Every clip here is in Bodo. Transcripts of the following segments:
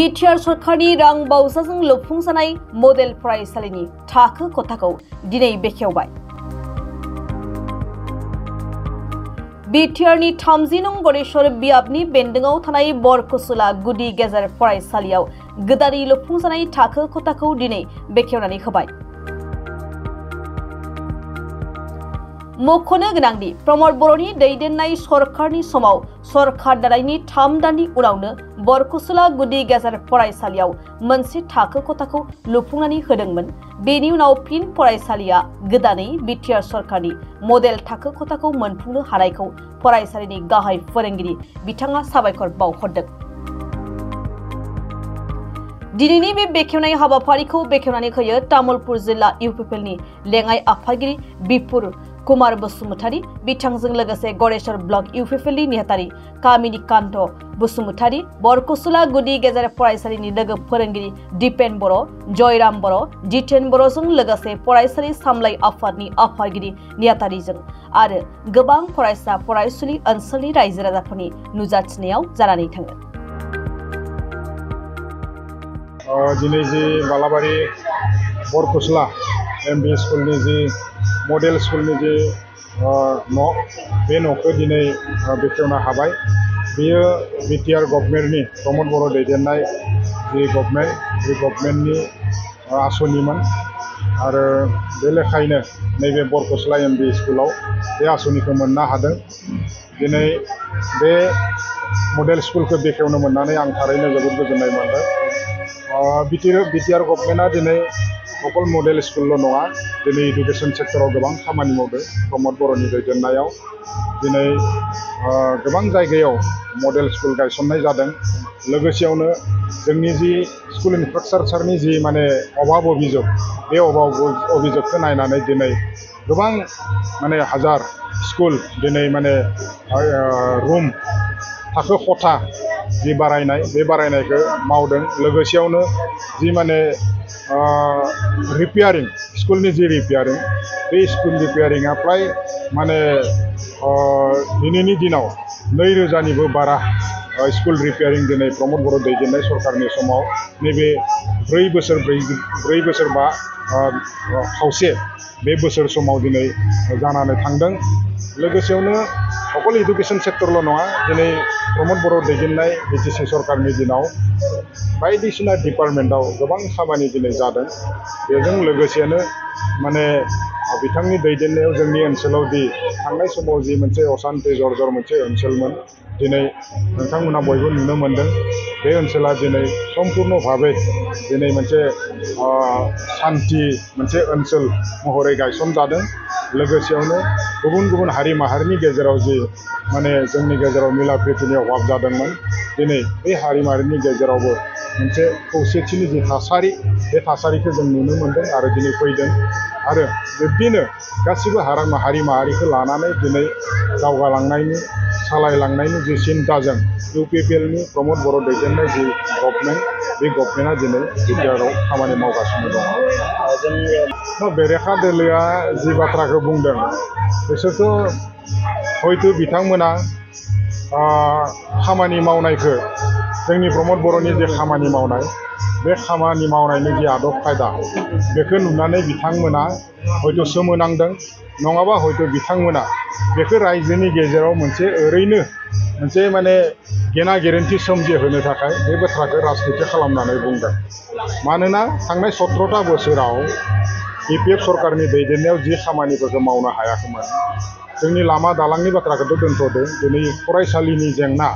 बिटिआर सरकारनि रां बावजाजों लुफुंजानाय मडेल फरायसालिनि थाखो खथाखौ दिनै बेखेवबाय। बिटिआरनि 30 नं गरेश्वर बियाबनि बेन्दोंआव थानाय बरकसुला गुदि गेजेर फरायसालियाव गोदानै लुफुंजानाय थाखो खथाखौ दिनै बेखेवनानै होबाय। मख'नो गोनांदि प्रमद बर'नि दैदेननाय सरकारनि समाव सरकार दानायनि 3 दाननि उनावनो बरकसुला गुदि गेजेर फरायसालियाव मोनसे थाखो खथाखौ लुफुंनानै होदोंमोन। बेनि उनाव फिन फरायसालिया गोदानै बिटिआर सरकारनि मडेल थाखो खथाखौ मोनफुंनो हानायखौ फरायसालिनि गाहाय फोरोंगिरि बिथाङा साबायखर बावहरदों। दिनैनि बे बेखेवनाय हाबाफारिखौ बेखेवनानै होयो तामुलपुर जिल्ला इउपिपिएलनि लेङाइ आफादगिरि बिपुर कुमार बसुमतारी, बिथांजों लोगोसे गरेश्वर ब्लक इउपिपिएलनि नेहाथारि कामिनीकान्त बसुमतारी, बरकसुला गुदि गेजेर फरायसालिनि लोगो फोरोंगिरि दिपेन बर', जयराम बर', जितेन बर'जों लोगोसे फरायसालि सामलाय आफादनि आफादगिरि नेहाथारिजों आरो गोबां फरायसा फरायसुलि ओनसोलनि रायजो राजाफोरनि नुजाथिनायाव जानानै थाङो। दिनै जि बालाबारि बरकसुला एमबी स्कुलनि जि मडेल स्कुलनि जे बे न'खौ दिनै बेखेवनो हाबाय। बेयो बिटिआर गभर्नमेन्टनि प्रमद बर' दैदेननाय जि गभर्नमेन्ट बे गभर्नमेन्टनि आसनिमोन आरो बे लेखायैनो नैबे बरकसुला एमबी स्कुलाव बे आसनिखौ मोननो हादों। दिनै बे मडेल स्कुलखौ बेखेवनो मोननानै आं थारैनो जोबोद गोजोननाय मोनदों। बिटिआर गभर्नमेन्टआ दिनै अकल मडेल स्कुलल' नङा, दिनै इडुकेसन सेक्टराव गोबां खामानि मावदों। प्रमद बर'नि दैदेननायाव दिनै गोबां जायगायाव मडेल स्कुल गायसननाय जादों। लोगोसेयावनो जोंनि जि स्कुल इनफ्रास्ट्राकचारनि जि अभाब अभियोग, बे अभाब अभियोगखौ नायनानै दिनै गोबां हाजार स्कुल दिनै रुम थाखो खथा जि बारायनाय, बे बारायनायखौ मावदों। लोगोसेयावनो जि रिपेयारिं, स्कुलनि जि रिपेयारिं, बे स्कुल रिपेयारिंआ फ्राय दिनैनि दिनाव 2000निबो बारा स्कुल रिपेयारिं दिनै प्रमद बर' दैदेननाय सरकारनि समाव नैबे 4 बोसोर बा खावसे बे बोसोर समाव दिनै जानानै थांदों। लोगोसेयावनो अकल इडुकेसन सेक्टरल' नङा, दिनै प्रमद बर' दैदेननाय बिटिसि सरकारनि दिनाव बायदिसिना डिपार्टमेन्टआव गोबां खामानि दिनै जादों। बेजों लोगोसेनो बिथांनि दैदेननायाव जोंनि ओनसोलाव थांनाय समाव जि मोनसे असान्ति जर्जर मोनसे ओनसोलमोन, दिनै नोंथांमोना बयबो नुनो मोनदों। बे ओनसोला दिनै सम्पुर्ण भाबै दिनै मोनसे सान्थि मोनसे ओनसोल महरै गायसनजादों। लोगोसेयावनो गुबुन गुबुन हारि माहारिनि गेजेराव जि जोंनि गेजेराव मिला प्रितिनि अभाब जादोंमोन, दिनै बे हारि माहारिनि गेजेरावबो मोनसे खौसेथिनि जि थासारि, बे थासारिखौ जों नुनो मोनदों आरो दिनै फैदों। आरो बिब्दिनो गासिबो हारि माहारिखौ लानानै दिनै दावगालांनायनि सालायलांनायनि जि सिन्ताजों इउपिपिएलनि प्रमद बर' दैदेननाय जि गभर्नमेन्ट, बे गभर्नमेन्टआ दिनै बिटिआरआव खामानि मावगासिनो दङ। बेरेखा दोलोआ जि बाथ्राखौ बुंदों, बिसोरथ' हयथ' बिथांमोना खामानि मावनायखौ, जोंनि प्रमद बर'नि जे खामानि मावनाय, बे खामानि मावनायनि जि आदब खायदा, बेखौ नुनानै बिथांमोना हयथ' सोमोनांदों। नङाबा हयथ' बिथांमोना बेखौ रायजोनि गेजेराव ओरैनो मोनसे गेना गेरेन्थि सोमजिहोनो थाखाय बे बाथ्राखौ राजनिति खालामनानै बुंदों। मानोना थांनाय 17टा बोसोराव बिपिएफ सरकारनि दैदेननायाव जि खामानिफोरखौ मावनो हायाखैमोन, जोंनि लामा दालांनि बाथ्राखौथ' दोनथ'दों, दिनै फरायसालिनि जेंना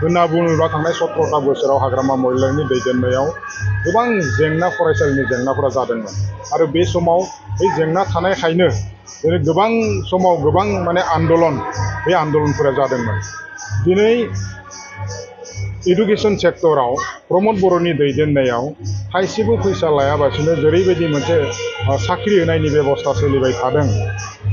होनना बुङोब्ला थांनाय 17टा बोसोराव हाग्रामा महिलारिनि दैदेननायाव गोबां जेंना, फरायसालिनि जेंनाफोरा जादोंमोन। आरो बे समाव बे जेंना थानायखायनो दिनै गोबां समाव गोबां आन्दलन, बे आन्दलनफोरा जादोंमोन। दिनै इडुकेसन सेक्टराव प्रमद बर'नि दैदेननायाव थाइसेबो फैसा लायाबासिनो जेरैबायदि मोनसे साख्रि होनायनि बेबस्था सोलिबाय थादों।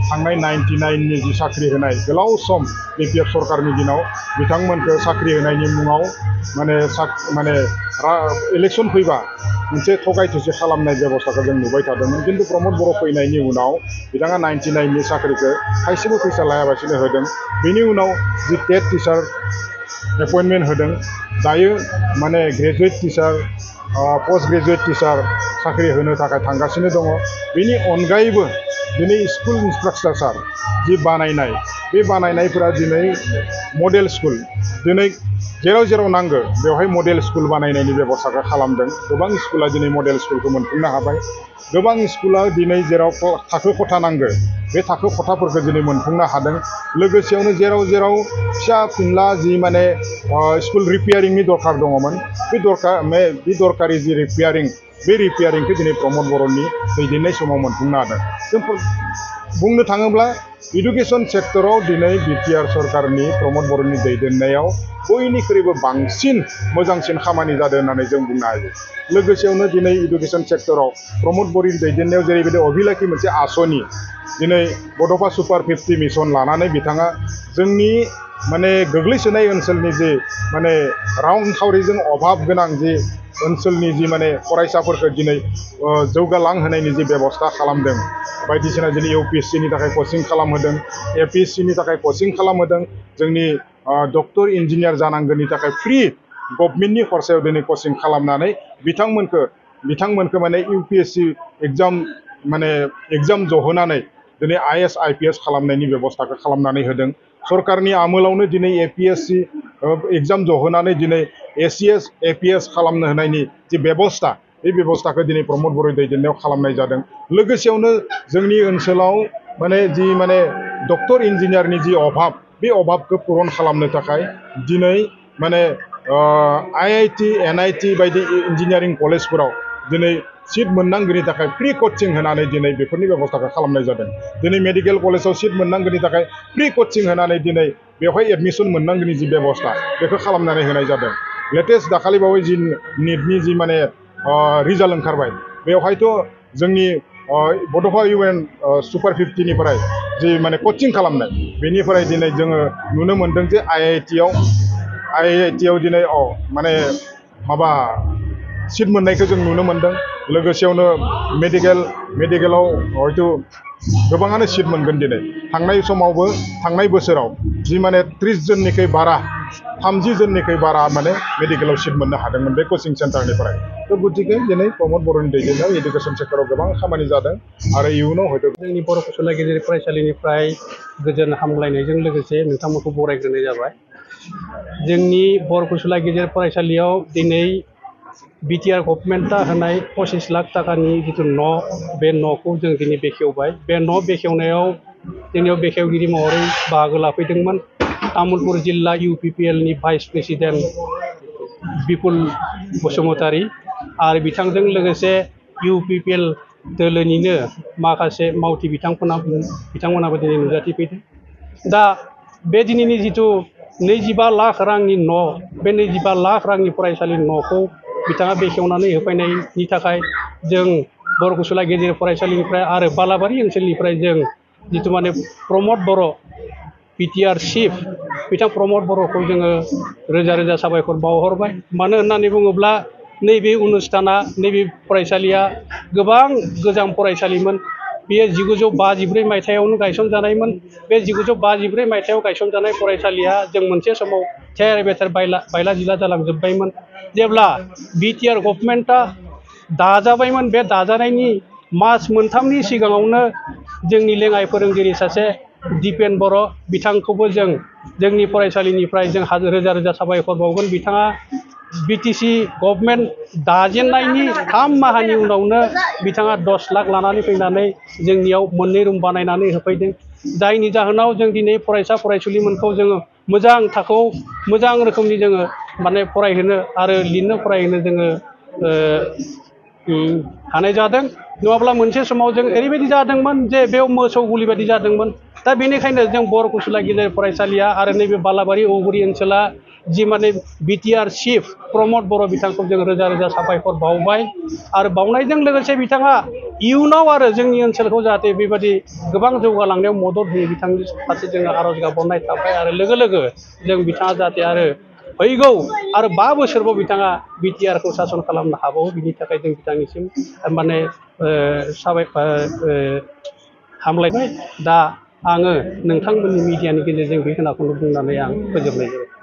थांनाय 99नि जि साख्रि होनाय, गोलाव सम बिपिएफ सरकारनि दिनाव बिथांमोनखौ साख्रि होनायनि मुङाव इलेक्सन फैबा मोनसे थगाय थसि खालामनाय बेबस्थाखौ जों नुबाय थादोंमोन। खिन्थु प्रमद बर' फैनायनि उनाव बिथाङा 99नि साख्रिखौ थाइसेबो फैसा लायाबासिनो होदों। बेनि उनाव जि टेट टिचार एपइन्टमेन्ट होदों दायो माने graduate teacher post graduate teacher साख्रि होनो थाखाय थांगासिनो दङ बेनि अनगायैबो दिनै स्कुल इनफ्रास्ट्राक्चार जि बानायनाय बे बानायनायफोरा दिनै मडेल स्कुल दिनै जेराव जेराव नांगौ बेवहाय मडेल स्कुल बानायनायनि बेबस्थाखौ खालामदों गोबां स्कुला दिनै मडेल स्कुलखौ मोनफुंनो हाबाय गोबां स्कुला दिनै जेराव थाखो खथा नांगौ बे थाखो खथाफोरखौ दिनै मोनफुंनो हादों लोगोसेयावनो जेराव जेराव फिसा फिनला जि माने स्कुल रिपेयारिंनि दरकार दङमोन बे दरकारि जि रिपेयारिं बे रिपेयारिंखौ दिनै प्रमद बर'नि दैदेननाय समाव मोनफुंनो हादों जों बुंनो थाङोब्ला एडुकेशन सेक्टराव दिनै बिटिआर सरकारनि प्रमद बर'नि दैदेननायाव बयनिख्रुइबो बांसिन मोजांसिन खामानि जादों होननानै जों बुंनो हायो लोगोसेयावनो दिनै एडुकेशन सेक्टराव प्रमद बर'नि दैदेननायाव जेरैबायदि अभिलाखि मोनसे आसनि दिनै बड'फा सुपार 50 मिशन लानानै बिथाङा जोंनि माने गोग्लैसोनाय ओनसोलनि जि माने रांखावरिजों अभाब गोनां जि ओनसोलनि जि माने फरायसाफोरखौ दिनै जौगालांहोनायनि जि बेबस्था खालामदों बायदिसिना दिनै UPSC नि थाखाय कचिं खालामहोदों APSC नि थाखाय कचिं खालामहोदों जोंनि डक्टर इन्जिनियार जानांगौनि थाखाय फ्रि गभर्नमेन्टनि खरसायाव दिनै कचिं खालामनानै बिथांमोनखौ माने UPSC एग्जाम जहोनानै दिनै IAS IPS खालामनायनि बेबस्थाखौ खालामनानै होदों सरकारनि आमोलावनो दिनै APSC एग्जाम जहोनानै दिनै ACS APS खालामनो होनायनि जि बेबस्था बे बेबस्थाखौ दिनै प्रमद बर' दैदेननायाव खालामनाय जादों लोगोसेयावनो जोंनि ओनसोलाव माने डक्टर इन्जिनियारनि जि अभाब बे अभाबखौ पुरन खालामनो थाखाय दिनै माने IIT NIT बायदि इन्जिनियारिं कलेजफोराव दिनै सीट मोननांगौनि थाखाय फ्रि कचिं होनानै दिनै बेफोरनि बेबस्थाखौ खालामनाय जादों दिनै मेडिकेल कलेजाव सीट मोननांगौनि थाखाय फ्रि कचिं होनानै दिनै बेवहाय एडमिसन मोननांगौनि जि बेबस्था बेखौ खालामनानै होनाय जादों लेटेस्ट दाखालि बावै जि निटनि जि माने रिजाल्ट ओंखारबाय बेवहायथ' जोंनि बड'फा UN सुपार 50 निफ्राय जि माने कचिं खालामनाय बेनिफ्राय दिनै जोङो नुनो मोन्दों जे IIT आव दिनै माने माबा सीट मोननायखौ जों नुनो मोन्दों लोगोसेयावनो मेडिकेलाव हयथ' गोबाङानो सीट मोनगोन दिनै थांनाय बोसोराव जि माने 30 जननिख्रुइ बारा 30 जननिख्रुइ बारा माने मेडिकेलाव सीट मोननो हादोंमोन बे कचिं सेन्टारनिफ्राय थ' गतिके दिनै प्रमद बर'नि दैदेननायाव एडुकेशन सेक्टराव गोबां खामानि जादों आरो इयुनाव हयथ' जोंनि बर' फसला गेजेर फरायसालिनिफ्राय गोजोन हामलायनायजों लोगोसे नोंथांमोनखौ बरायग्रोनाय जाबाय जोंनि बर' फसला गेजेर फरायसालियाव दिनै बिटिआर गभर्नमेन्टआ होनाय 25 लाख टाकानि जिथु न' बे न'खौ जों दिनै बेखेवबाय बे न' बेखेवनायाव जोंनियाव बेखेवगिरि महरै बाहागो लाफैदोंमोन तामुलपुर जिल्ला UPPL नि भाइस प्रेसिडेन्ट बिपुल बसुमतारी आरो बिथांजों लोगोसे UPPL दोलोनिनो माखासे मावथि बिथांमोनाबो दिनै नुजाथिफैदों दा बे दिनैनि जिथु 25 लाख रांनि न' बे 25 लाख रांनि फरायसालिनि न'खौ बिथाङा बेखेवनानै होफैनायनि थाखाय जों बर' फसला गेजेर फरायसालिनिफ्राय आरो बालाबारि ओनसोलनिफ्राय जों जिथु माने प्रमद बर' बिटिआर चिफ बिथां प्रमद बर'खौ जोङो रोजा रोजा साबायखर बावहरबाय मानो होननानै बुङोब्ला नैबे अनुष्ठाना नैबे फरायसालिया गोबां गोजाम फरायसालिमोन बेयो 1954 मायथाइयावनो गायसनजानायमोन बे 1954 मायथाइयाव गायसनजानाय फरायसालिया जों मोनसे समाव थेर बेथेर बायला जिला जालांजोब्बायमोन जेब्ला बिटिआर गभर्नमेन्टआ दाजाबायमोन बे दाजानायनि मास मोनथामनि सिगाङावनो जोंनि लेङाइ फोरोंगिरि सासे दिपेन बर' बिथांखौबो जोंनि फरायसालिनिफ्राय जों रोजा रोजा साबायखर बावगोन बिथाङा BTC गभर्नमेन्ट दाजेननायनि 3 माहानि उनावनो बिथाङा 10 लाख लानानै फैनानै जोंनियाव 2 रुम बानायनानै होफैदों जायनि जाहोनाव जों दिनै फरायसा फरायसुलिमोनखौ जोङो मोजां थाखोआव मोजां रोखोमनि जोङो माने फरायहोनो आरो लिरनो फरायहोनो जोङो हानाय जादों नङाब्ला मोनसे समाव जों ओरैबायदि जादोंमोन जे बेयाव मोसौ गुलि बायदि जादोंमोन दा बेनिखायनो जों बर' फसला गेजेर फरायसालिया आरो नैबे बालाबारि औगुरि ओनसोला जि माने बिटिआर चिफ प्रमद बर' बिथांखौ जों रोजा रोजा साबायखर बावबाय आरो बावनायजों लोगोसे बिथाङा इयुनाव आरो जोंनि ओनसोलखौ जाहाथे बेबायदि गोबां जौगालांनायाव मदद होयो बिथांनि फारसे जोङो आरज गाबहरनाय थाबाय आरो लोगो लोगो जों बिथाङा जाहाथे आरो फैगौ आरो 5 बोसोरबाव बिथाङा बिटिआरखौ सासन खालामनो हाबावो बिनि थाखाय जों बिथांनिसिम माने हामलायबाय दा आङो नोंथांमोननि मिडियानि गेजेरजों बे खोनाखौनो बुंनानै आं फोजोबनाय जाबाय।